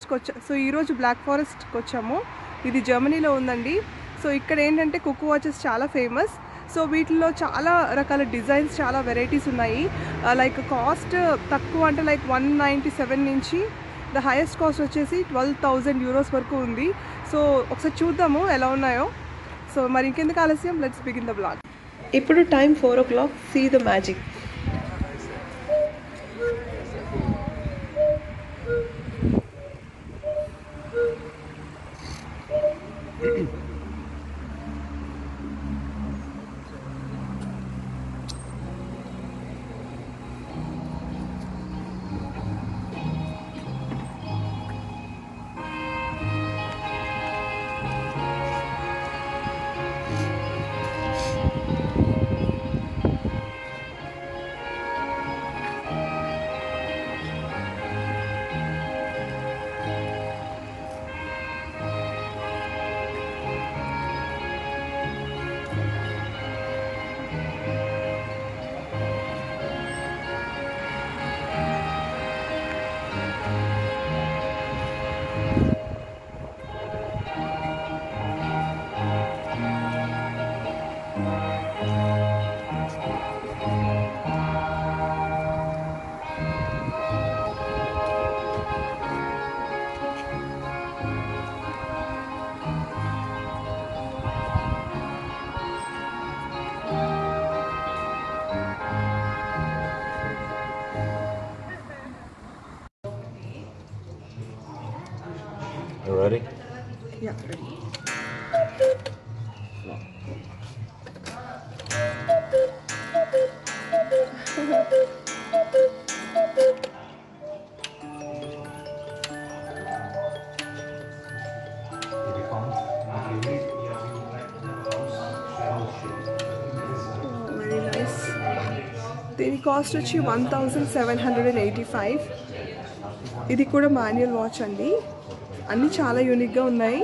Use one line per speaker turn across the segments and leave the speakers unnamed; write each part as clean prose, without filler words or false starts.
So ఈరోజు black ఫారెస్ట్కి వచ్చాము. ఇది జర్మనీలో ఉందండి. సో ఇక్కడ ఏంటంటే కుక్ వాచెస్ చాలా ఫేమస్. సో వీటిలో చాలా రకాల డిజైన్స్, చాలా వెరైటీస్ ఉన్నాయి. లైక్ కాస్ట్ తక్కువ అంటే లైక్ 197 నుంచి ద హైయెస్ట్ కాస్ట్ వచ్చేసి 12,000 యూరోస్ వరకు ఉంది. సో ఒకసారి చూద్దాము ఎలా ఉన్నాయో. సో మరి ఇంకెందుకు ఆలస్యం, లెట్స్ బిగిన్ ద బ్లాగ్. ఇప్పుడు time 4 o'clock. See the magic.
You ready?
Yeah, ready. Very nice. దీని కాస్ట్ వచ్చి 1,785. ఇది కూడా మాన్యువల్ వాచ్ అండి. అన్నీ చాలా యూనిక్గా ఉన్నాయి.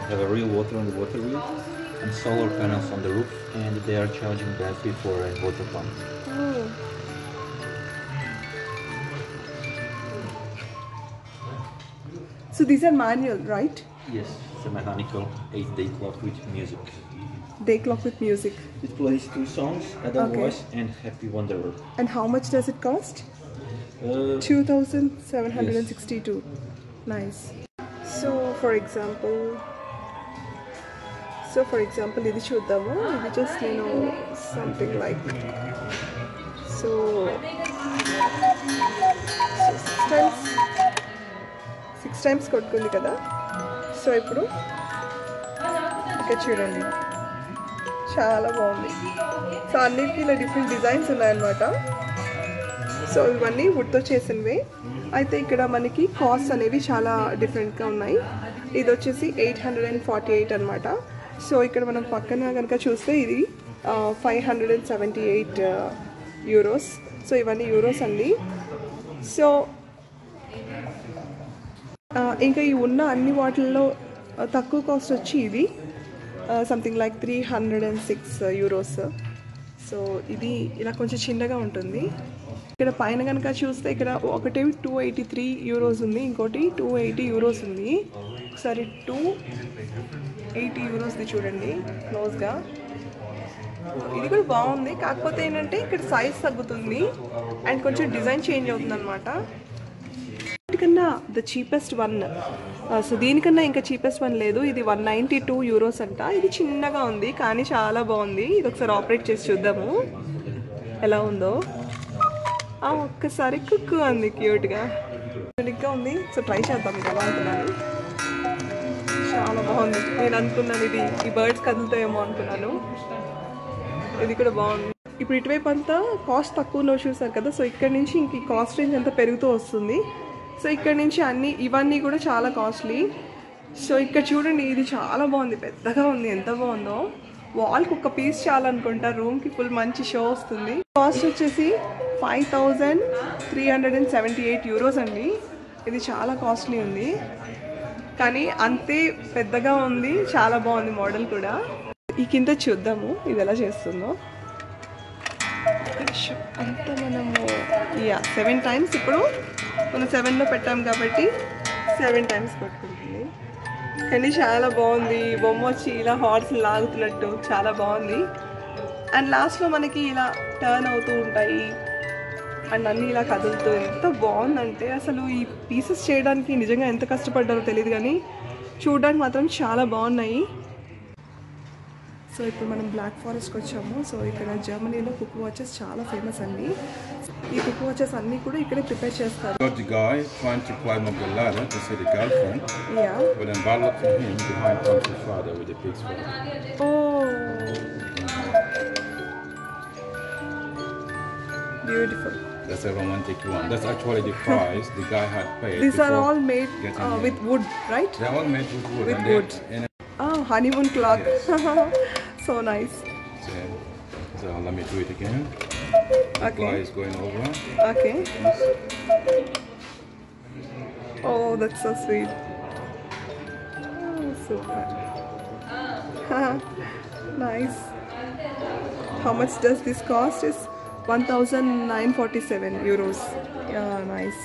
Have a real water on the water wheel and solar panels on the roof, and they are charging battery for a water pump.
Oh. So these are manual, right?
Yes, it's a mechanical 8-day clock with music.
Day clock with music.
It plays 2 songs, Otherwise and Happy Wanderer.
And how much does it cost? 2,762. Yes. Nice. So for example, ఇది చూద్దాము. ఇది just something like so 6 times కొట్టుకుంది కదా. So ఇప్పుడు ఇక్కడ చూడండి, చాలా బాగుంది. So అన్నిటికీ ఇలా డిఫరెంట్ డిజైన్స్ ఉన్నాయన్నమాట. సో ఇవన్నీ వుడ్తో చేసినవే. అయితే ఇక్కడ మనకి కాస్ట్ అనేవి చాలా డిఫరెంట్గా ఉన్నాయి. ఇది వచ్చేసి 848 అనమాట. సో ఇక్కడ మనం పక్కన కనుక చూస్తే ఇది 578 యూరోస్. సో ఇవన్నీ యూరోస్ అండి. సో ఇంకా ఈ ఉన్న అన్ని వాటిల్లో తక్కువ కాస్ట్ వచ్చి ఇది సంథింగ్ లైక్ 306 యూరోస్. సో ఇది ఇలా కొంచెం చిన్నగా ఉంటుంది. ఇక్కడ పైన కనుక చూస్తే ఇక్కడ ఒకటి 283 యూరోస్ ఉంది, ఇంకోటి 280 యూరోస్ ఉంది. ఒకసారి 280 యూరోస్ది చూడండి క్లోజ్గా. ఇది కూడా బాగుంది. కాకపోతే ఏంటంటే ఇక్కడ సైజ్ తగ్గుతుంది అండ్ కొంచెం డిజైన్ చేంజ్ అవుతుంది అనమాట. దీనికన్నా ద చీపెస్ట్ వన్, సో దీనికన్నా ఇంకా చీపెస్ట్ వన్ లేదు. ఇది 192 యూరోస్ అంట. ఇది చిన్నగా ఉంది కానీ చాలా బాగుంది. ఇది ఒకసారి ఆపరేట్ చేసి చూద్దాము ఎలా ఉందో. ఒక్కసారి కుక్కు అంది, క్యూట్గా యూనిక్గా ఉంది. సో ట్రై చేద్దాం ఇది ఎలా అనుకున్నాను. చాలా బాగుంది. నేను అనుకున్నాను ఇది ఈ బర్డ్స్ కదులుతాయేమో అనుకున్నాను. ఇది కూడా బాగుంది. ఇప్పుడు ఇటువైపు అంతా కాస్ట్ తక్కువలో చూసారు కదా. సో ఇక్కడ నుంచి ఇంక ఈ కాస్ట్ రేంజ్ అంతా పెరుగుతూ వస్తుంది. సో ఇక్కడ నుంచి ఇవన్నీ కూడా చాలా కాస్ట్లీ. సో ఇక్కడ చూడండి, ఇది చాలా బాగుంది, పెద్దగా ఉంది. ఎంత బాగుందో. వాల్కి ఒక పీస్ చాలనుకుంటా, రూమ్కి ఫుల్ మంచి షో వస్తుంది. కాస్ట్ వచ్చేసి 5,378 యూరోస్ అండి. ఇది చాలా కాస్ట్లీ ఉంది కానీ అంతే పెద్దగా ఉంది, చాలా బాగుంది మోడల్ కూడా. ఈ కింద చూద్దాము ఇది ఎలా చేస్తుందో. ఫ్రెష్ అంతా మనము 7 టైమ్స్ ఇప్పుడు మనం 7లో పెట్టాం కాబట్టి 7 టైమ్స్ కొట్టుకుంటుంది. కానీ చాలా బాగుంది. బొమ్మ వచ్చి ఇలా హార్స్ లాగుతున్నట్టు చాలా బాగుంది. అండ్ లాస్ట్లో మనకి ఇలా టర్న్ అవుతూ ఉంటాయి అండ్ అన్నీ ఇలా కదులుతూ ఎంత బాగుందంటే అసలు ఈ పీసెస్ చేయడానికి నిజంగా ఎంత కష్టపడ్డారో తెలియదు కానీ చూడడానికి మాత్రం చాలా బాగున్నాయి. సో ఇప్పుడు మనం బ్లాక్ ఫారెస్ట్కి వచ్చాము. సో ఇక్కడ జర్మనీలో కుక్ వాచెస్ చాలా ఫేమస్ అండి. ఈ కుక్ వాచెస్ అన్నీ కూడా ఇక్కడే ప్రిపేర్ చేస్తారు.
Got the guy trying to climb up the ladder to see the girlfriend.
Yeah.
But then bad luck for him, behind comes his father with the pig's foot.
Oh. Beautiful.
That's a romantic one. That's actually the price the guy had paid.
These are
before
all made
getting here.
with wood, right?
They're all made with wood.
With
and
wood. Oh, honeymoon clock. So nice.
So let me do it again. The
Okay.
guy is going over.
Okay. Oh, that's so sweet. Oh, super. Nice. How much does this cost? Is 1,947 euros. Yeah, nice.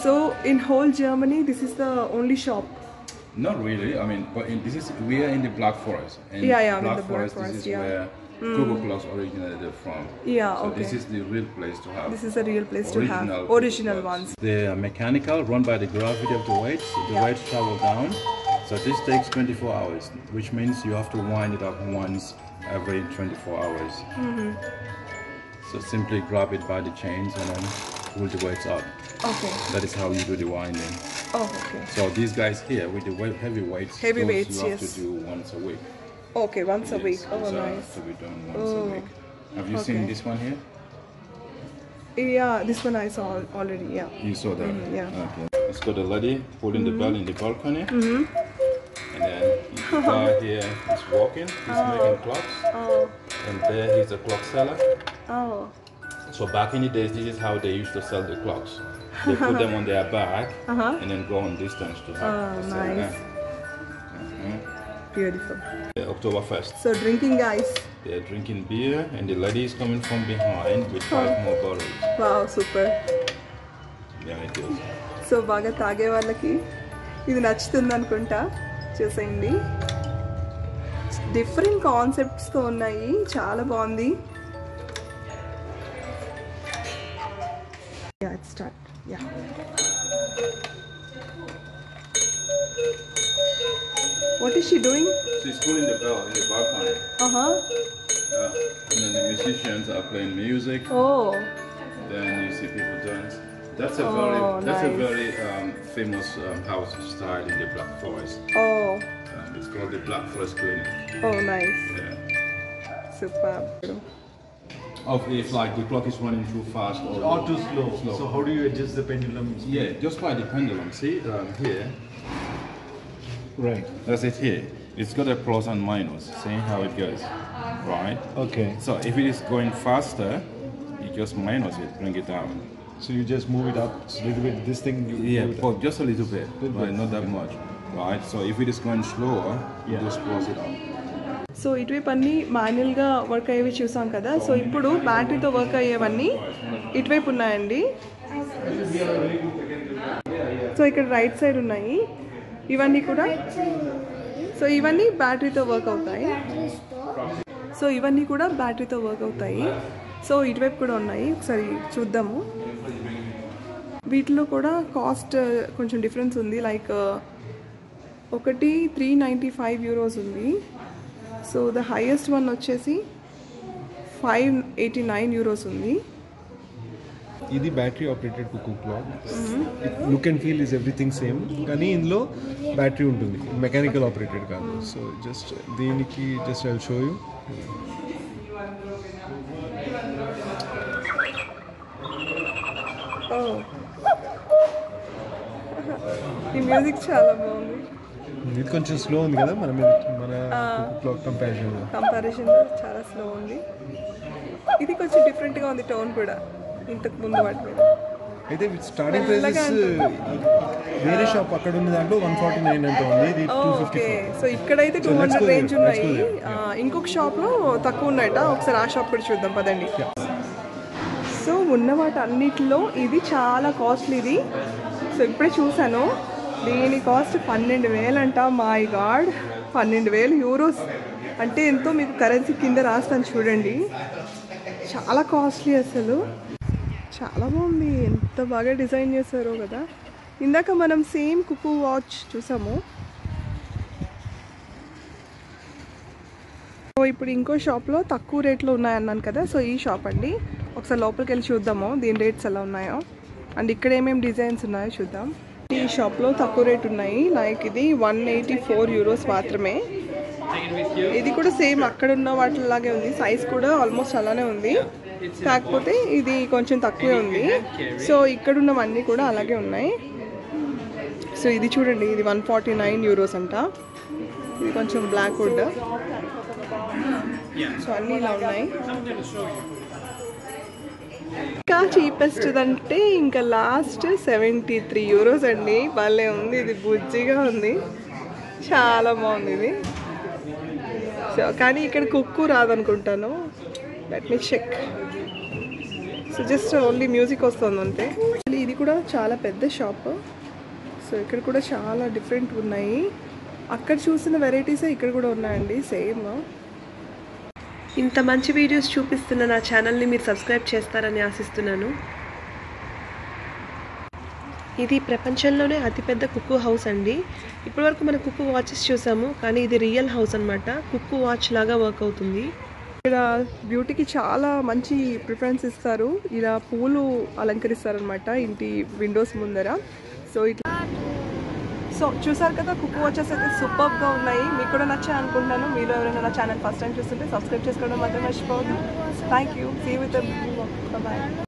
So in whole Germany, this is the only shop.
Not really. I mean, but we are in the Black Forest. And
Yeah, in
Black
the Black
Forest.
Forest,
This is
yeah.
where Cuckoo Clocks originated from.
Yeah,
So
okay.
this is the real place to have.
This is a real place to have original ones.
They are mechanical, run by the gravity of the weights. The
Yeah.
weights travel down. So this takes 24 hours, which means you have to wind it up once every 24 hours. So simply grab it by the chains and then pull the weights up.
Okay.
That is how you do the winding.
Oh, okay.
So these guys here with the heavy weights,
Heavy
those
weights,
you have
yes.
to do once a week.
Okay, once a
Yes,
week. Oh,
so
nice.
to be done once a
Oh.
week. Have you seen
Okay.
this one here?
Yeah, this one I saw already. Yeah.
You saw that?
yeah.
Okay. It's got a lady pulling the bell in the balcony. And then the guy here is walking, he's making clocks.
Oh.
And there he's a clock seller.
Oh.
So back in the days, this is how they used to sell the clocks. They put them on their back and then go on distance to have to sell
Nice.
them.
Beautiful.
Oktoberfest.
So drinking, guys.
They're drinking beer and the lady is coming from behind with 5 more bottles.
Wow, super.
Yeah, it is.
So బాగా తాగే వాళ్ళకి ఇది నచ్చుతుంది అనుకుంటా. చూసేయండి, different కాన్సెప్ట్స్తో ఉన్నాయి, చాలా బాగుంది. Yeah, it's start. Yeah. What is she doing?
She's pulling the bell in the balcony. And then the musicians are playing music.
Oh.
Then you see people dance. That's a
nice.
very famous house style in the Black Forest.
Oh.
It's called the Black Forest Clinic.
Oh, nice.
Yeah.
Superb.
If like the clock is running too fast
Or too slow. So how do you adjust the pendulum?
Yeah, just by the pendulum. See here.
Right.
That's it here. It's got a plus and minus. See how it goes, right?
Okay.
So if it is going faster, you just minus it, bring it down.
So you just move it up a little bit. This thing you
Yeah,
move it
but just a little bit, right? Not that
okay.
much, right? So if it is going slower, you
Yeah.
just close it up.
So ఇటువైపు అన్నీ మాన్యువల్గా work అయ్యేవి చూసాం కదా. So ఇప్పుడు బ్యాటరీతో work అయ్యేవన్నీ ఇటువైపు ఉన్నాయండి. So ఇక్కడ రైట్ సైడ్ ఉన్నాయి ఇవన్నీ కూడా. సో ఇవన్నీ బ్యాటరీతో వర్క్ అవుతాయి. సో ఇవన్నీ కూడా బ్యాటరీతో వర్క్ అవుతాయి. సో ఇటువైపు కూడా ఉన్నాయి, ఒకసారి చూద్దాము. వీటిలో కూడా కాస్ట్ కొంచెం డిఫరెన్స్ ఉంది. లైక్ ఒకటి 395 euros ఉంది. సో ద హైయెస్ట్ వన్ వచ్చేసి 589 euros ఉంది.
ఇది battery operated cook clock. Look and feel is everything same, కానీ ఇందులో బ్యాటరీ ఉంటుంది, మెకానికల్ ఆపరేటెడ్ కాదు. సో జస్ట్ దీనికి just I will show you.
ఈ మ్యూజిక్ చాలా బాగుంది.
ఇది కొంచెం స్లో ఉంది కదా మన కుక్ క్లాక్
కంపారిజన్ చాలా స్లో ఉంది. ఇది కొంచెం డిఫరెంట్గా ఉంది, టోన్ కూడా ఇంతకు ముందు వాటి మీద.
అయితే స్టార్టింగ్ ప్రైసెస్ వేరే షాప్ అక్కడ ఉన్న దాంట్లో 149 అంటే ఉంది, ఇది 254.
ఓకే, సో ఇక్కడైతే 200 రేంజ్ ఉన్నాయి. ఇంకొక షాప్లో తక్కువ ఉన్నాయట, ఒకసారి ఆ షాప్ కూడా చూద్దాం పదండి. సో ఉన్న వాటి అన్నిటిలో ఇది చాలా కాస్ట్లీది. సో ఇప్పుడే చూసాను, దీని కాస్ట్ 12,000 అంట. మై గాడ్, 12,000 యూరోస్ అంటే ఎంతో మీకు కరెన్సీ కింద రాస్తాను చూడండి. చాలా కాస్ట్లీ అసలు, చాలా బాగుంది, ఎంత బాగా డిజైన్ చేశారో కదా. ఇందాక మనం సేమ్ కుకు వాచ్ చూసాము. సో ఇప్పుడు ఇంకో షాప్లో తక్కువ రేట్లో ఉన్నాయన్నాను కదా, సో ఈ షాప్ అండి. ఒకసారి లోపలికి వెళ్ళి చూద్దాము దీని రేట్స్ ఎలా ఉన్నాయో, అండ్ ఇక్కడ ఏమేమి డిజైన్స్ ఉన్నాయో చూద్దాం. ఈ షాప్లో తక్కువ రేట్ ఉన్నాయి, లైక్ ఇది 184 యూరోస్ మాత్రమే. ఇది కూడా సేమ్ అక్కడ ఉన్న వాటిలాగే ఉంది, సైజ్ కూడా ఆల్మోస్ట్ అలానే ఉంది, కాకపోతే ఇది కొంచెం తక్కువే ఉంది. సో ఇక్కడ ఉన్నవన్నీ కూడా అలాగే ఉన్నాయి. సో ఇది చూడండి, ఇది 149 యూరోస్ అంట. ఇది కొంచెం బ్లాక్ వుడ్. సో అన్నీ ఇలా ఉన్నాయి. ఇంకా చీపెస్ట్ అంటే ఇంకా లాస్ట్ 73 యూరోస్ అండి. భలే ఉంది, ఇది బుజ్జిగా ఉంది, చాలా బాగుంది ఇది. సో కానీ ఇక్కడ కుక్కు రాదనుకుంటాను, let me check. So just only music వస్తుంది అంతే. ఇది కూడా చాలా పెద్ద షాప్. సో ఇక్కడ కూడా చాలా డిఫరెంట్ ఉన్నాయి, అక్కడ చూసిన వెరైటీసే ఇక్కడ కూడా ఉన్నాయండి సేమ్. ఇంత మంచి వీడియోస్ చూపిస్తున్న నా ఛానల్ని మీరు సబ్స్క్రైబ్ చేస్తారని ఆశిస్తున్నాను. ఇది ప్రపంచంలోనే అతిపెద్ద కుక్కు హౌస్ అండి. ఇప్పటివరకు మనం కుక్కు వాచెస్ చూసాము, కానీ ఇది రియల్ హౌస్ అనమాట, కుక్కు వాచ్ లాగా వర్క్ అవుతుంది. ఇక్కడ బ్యూటీకి చాలా మంచి ప్రిఫరెన్స్ ఇస్తారు, ఇలా పూలు అలంకరిస్తారనమాట ఇంటి విండోస్ ముందర. సో ఇట్లా సో చూసారు కదా, కుక్కు వాచెస్ అయితే సూపర్గా ఉన్నాయి. మీకు కూడా నచ్చాయి అనుకుంటాను. మీరు ఎవరైనా నా ఛానల్ ఫస్ట్ టైం చూస్తుంటే సబ్స్క్రైబ్ చేసుకోవడం మాత్రం మర్చిపోవద్దు. Thank you, see you with by.